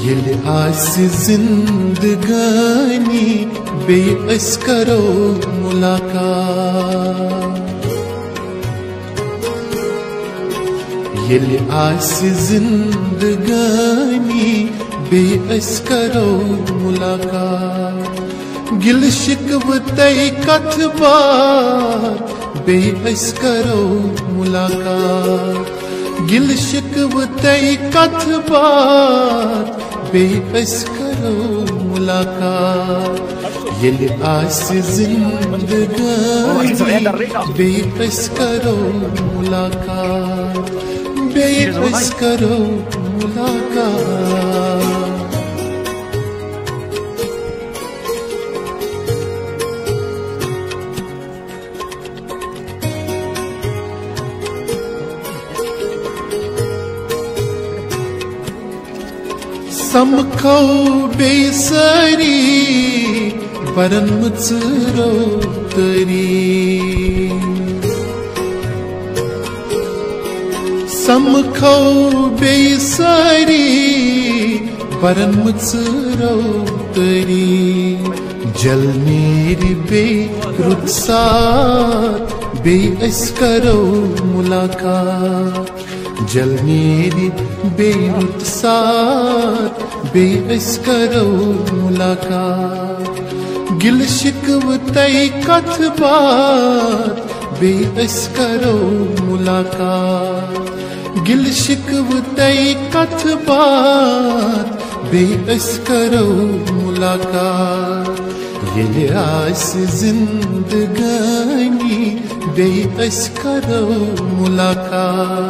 Yeli aasi zindagani be'as karo mulaqat. Yeli aasi zindagani be'as karo mulaqat. Gil शिकवतई कथबार बेअस करो मुलाकात. गिल शिकवतई कथबार बेअस करो मुलाकात. ये आस जिंदगानी बेअस करो मुलाकात. बेअस करो मुलाकात. समखौ बेसरी वरन मुचरो तरी. समखौ बेसरी वरन मुचरो तरी. जल मेरी बेरुखसात बेअस करो मुलाकात. जल मेरी बेरुखसात बेअस करो मुलाकात. गिल शिकवतई कथबात बेअस करो मुलाकात. गिल शिकवतई कथबात बेअस करो मुलाकात. ये आस जिंदगानी बेअस करो मुलाकात.